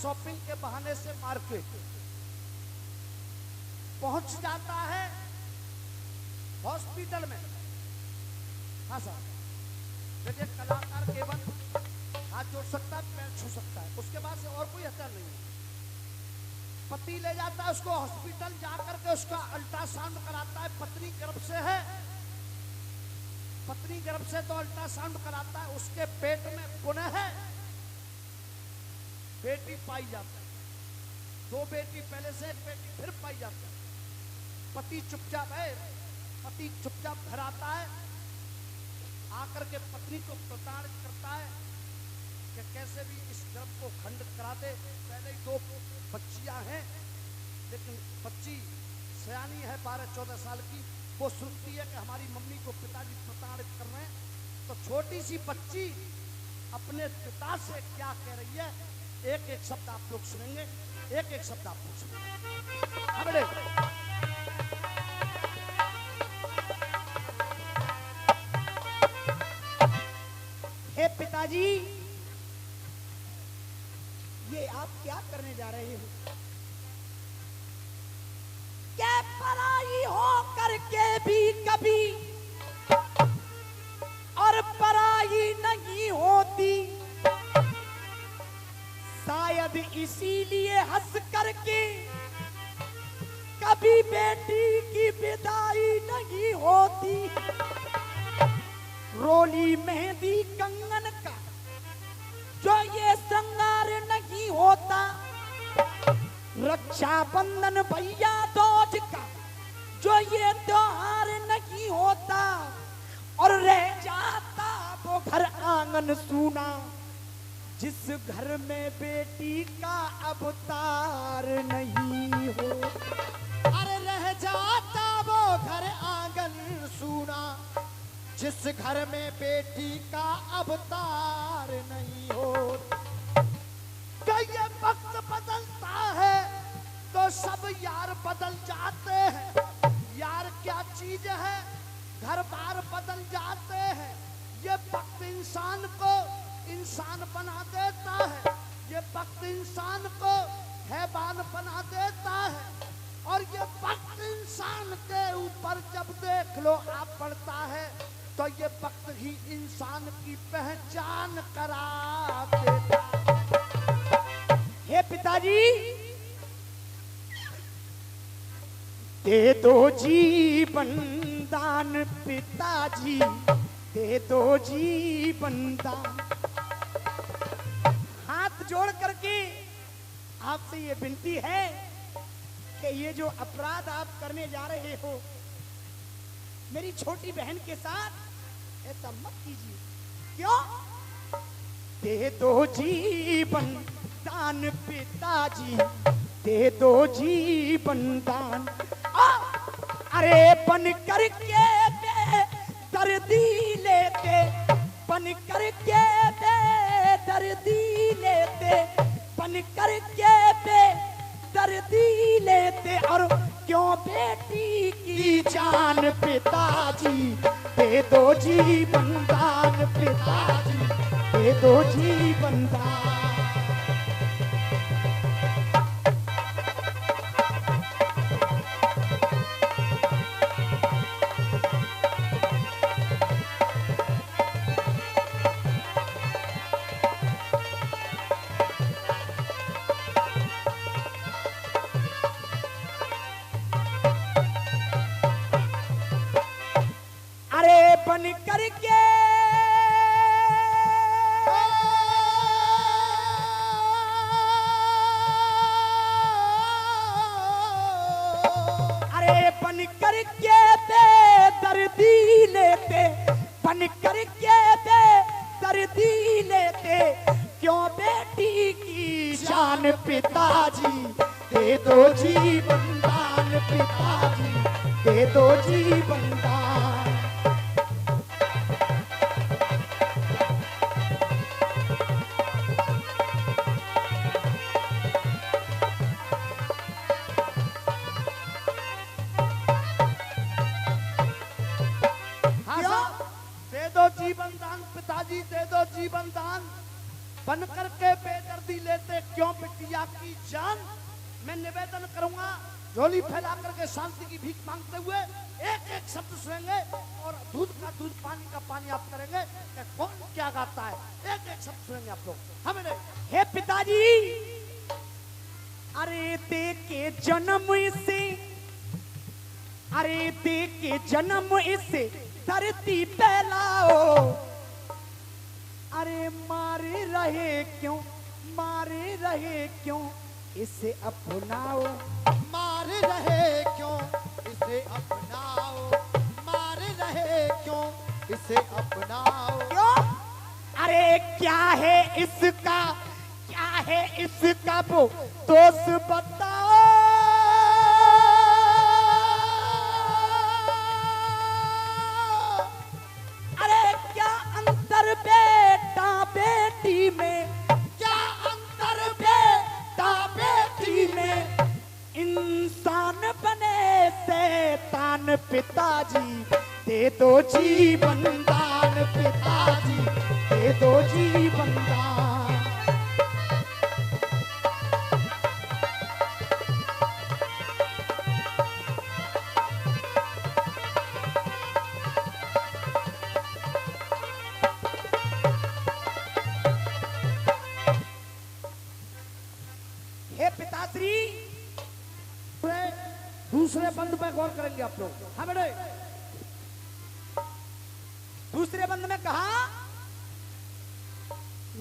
Shopping के बहाने से मार्केट पहुंच जाता है हॉस्पिटल में। हाँ साहब, देखिए कलाकार केवल हाथ जोड़ सकता है, पैर छू सकता है, उसके बाद से और कोई हथियार नहीं है। पति ले जाता है उसको हॉस्पिटल, जाकर के उसका अल्ट्रासाउंड कराता है। पत्नी गर्भ से है, पत्नी गर्भ से तो अल्ट्रासाउंड कराता है। उसके पेट में पुनः बेटी पाई जाती है। 2 बेटी पहले से, 1 बेटी फिर पाई जाती है। पति चुपचाप है, पति चुपचाप घर आता है, आकर के पत्नी को प्रताड़ित करता है कि कैसे भी इस गर्भ को खंडित करा दे। पहले ही 2 बच्चियां हैं, लेकिन बच्ची सयानी है 12-14 साल की। वो सुनती है कि हमारी मम्मी को पिताजी प्रताड़ित कर रहे हैं, तो छोटी सी बच्ची अपने पिता से क्या कह रही है, एक एक शब्द आप लोग सुनेंगे, एक एक शब्द आप लोग सुनेंगे। हे पिताजी, ये आप क्या करने जा रहे हो? क्या पराई हो करके भी कभी और पराई नहीं होती, शायद इसीलिए हंस करके कभी बेटी की विदाई नहीं होती। रोली मेहंदी कंगन का जो ये श्रृंगार नहीं होता, रक्षाबंधन भैया दूज का जो ये त्योहार नहीं होता, और रह जाता वो घर आंगन सूना जिस घर में बेटी का अवतार नहीं हो। अरे रह जाता वो घर आंगन सूना जिस घर में बेटी का अवतार नहीं हो। क्या ये वक्त बदलता है तो सब यार बदल जाते हैं। यार क्या चीज है, घर बार बदल जाते हैं। ये वक्त इंसान को इंसान बना देता है, ये वक्त इंसान को हैवान बना देता है। और ये वक्त इंसान के ऊपर जब देख लो आप पड़ता है, तो ये वक्त ही इंसान की पहचान करा देता है। हे पिताजी, दे दो जीवन दान, पिताजी दे दो जीवन दान। हाथ जोड़ करके आपसे ये विनती है कि ये जो अपराध आप करने जा रहे हो मेरी छोटी बहन के साथ, ऐसा मत कीजिए। क्यों? दे दो जीवन दान पिताजी, दे दो जीवन दान। अरे बन करके दर्दी लेते, बन करके दर्दी लेते, बन करके दर्दी लेते, और क्यों बेटी की जान पिताजी, दे दो जीवन दान पिताजी, दे दो जीवन दान। बन करके अरे बन करके दर्दी लेते, बन करके दर्दी लेते, क्यों बेटी की जान पिताजी, दे दो जीवन दान पिताजी, दे दो जीवन दान। जीवन दान पिताजी, दे दो जीवन दान। बन करके बेदर्दी लेते, क्यों दिया की जान। मैं निवेदन करूंगा झोली फैला करके शांति की भीख मांगते हुए एक एक शब्द सुनेंगे और दूध का दूध पानी का पानी आप करेंगे कि कौन क्या गाता है। एक एक शब्द सुनेंगे आप लोग। हमें हे पिताजी, अरे दे के जन्म इसे, अरे दे के जन्म इसे धरती पे लाओ, अरे मारे रहे क्यों, मारे रहे क्यों इसे अपनाओ, मारे रहे क्यों इसे अपनाओ, मारे रहे क्यों इसे अपनाओ। क्यों? अरे क्या है इसका, क्या है इसका वो दोष बताओ। अरे क्या अंतर बेटा बेटी में, क्या अंतर बेटा बेटी में, इंसान बने शैतान पिताजी दे दो जीवन दान, पिताजी दे दो जीवन दान। हे पिताश्री, दूसरे बंद पे गौर करेंगे आप लोग। हाँ बेटे, दूसरे बंद में कहा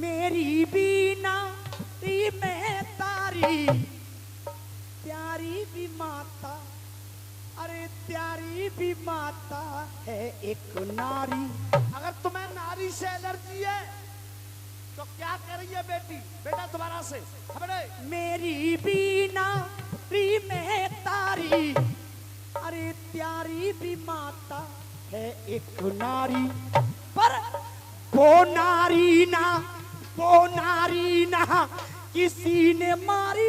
मेरी बीना में तारी प्यारी भी माता, अरे प्यारी भी माता है एक नारी। अगर तुम्हें नारी से एलर्जी है तो क्या कर रही है बेटी? बेटा दोबारा से। हाँ बेटे, मेरी बीना में तारी, अरे प्यारी भी माता है एक नारी, पर वो नारी ना, वो नारी ना किसी ने मारी।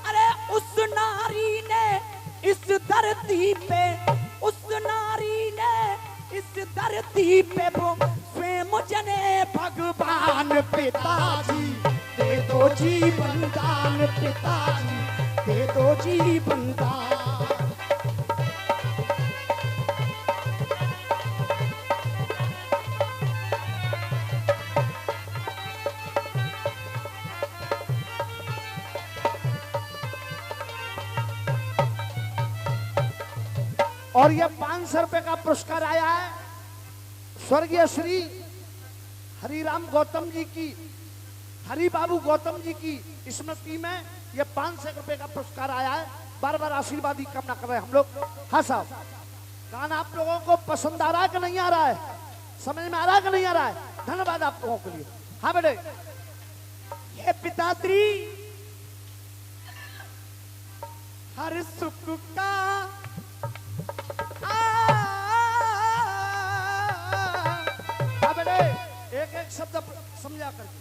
अरे उस नारी ने इस धरती पे, उस नारी ने इस धरती पे वो स्वयं जने भगवान, पिताजी दे दो जीवन दान, पिताजी दे दो जीवन दान। और ये 500 रुपए का पुरस्कार आया है स्वर्गीय श्री हरिराम गौतम जी की, हरि बाबू गौतम जी की स्मृति में ये 500 रुपए का पुरस्कार आया है। बार बार आशीर्वाद की कामना कर रहे हैं हम लोग। हाँ साहब, गाना आप लोगों को पसंद आ रहा है कि नहीं आ रहा है? समझ में आ रहा है कि नहीं आ रहा है? धन्यवाद आप लोगों के लिए। हाँ बेटे, ये पिताश्री हर सुख का हाँ बेटे, एक एक शब्द समझा करके।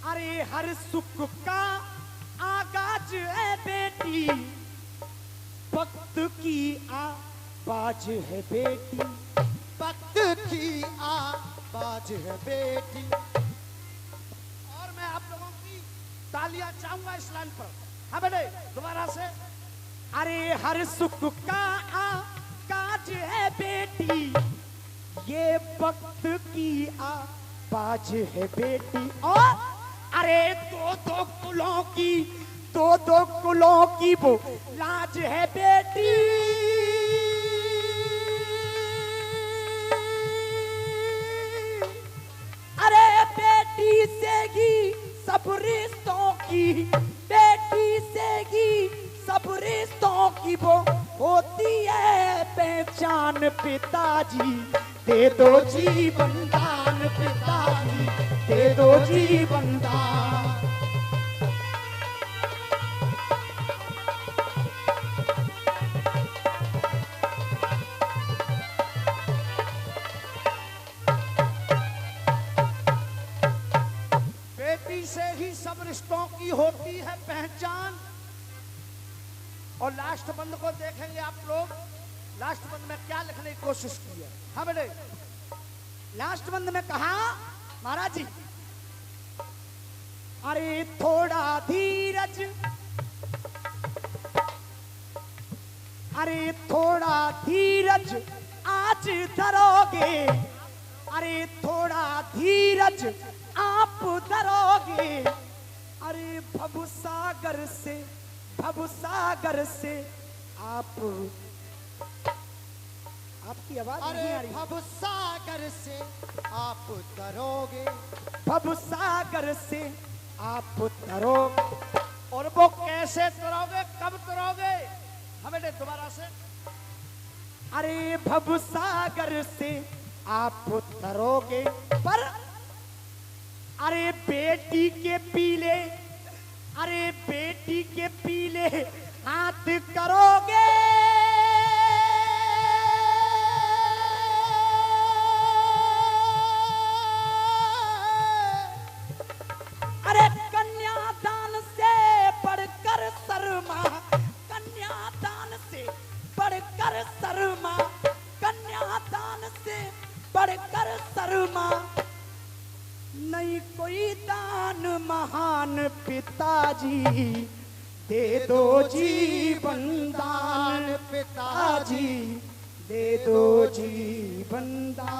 अरे हर सुख का आगाज है बेटी, वक्त की आवाज है बेटी, वक्त की आवाज है बेटी। और मैं आप लोगों की तालियां चाहूंगा इस लाइन पर। हाँ बेटे, दोबारा से। अरे हर सुख का आगाज है बेटी, ये वक्त की आवाज है बेटी। और अरे दो दो कुलों की, दो दो कुलों की वो लाज है बेटी। अरे बेटी से ही सब रिश्तों की, बेटी से ही सब रिश्तों की वो होती है पहचान, पिताजी दे दो जीवन दान, पिताजी दे दो जीवन दान। बेटी से ही सब रिश्तों की होती है पहचान। और लास्ट बंद को देखेंगे आप लोग। लास्ट बंद में क्या लिखने की कोशिश की है? हाँ बेटे, लास्ट बंद में कहा महाराज जी, अरे थोड़ा धीरज, अरे थोड़ा धीरज आज धरोगे, अरे थोड़ा धीरज आप धरोगे, अरे भवसागर से आपकी आवाज नहीं आ अरे रही। भवसागर से आप तरोगे, भवसागर से आप तरोगे। और वो कैसे तरोगे, कब तरोगे? हमें दोबारा से। अरे भवसागर से आप तरोगे, पर अरे बेटी के पीले, अरे बेटी के पीले हाथ करोगे, अरे कन्यादान से बढ़कर शर्मा, कन्यादान से बढ़कर शर्मा, कन्यादान से बढ़कर शर्मा, नहीं कोई दान महान पिताजी, दे दो जीवन दान पिताजी, दे दो जीवन दान।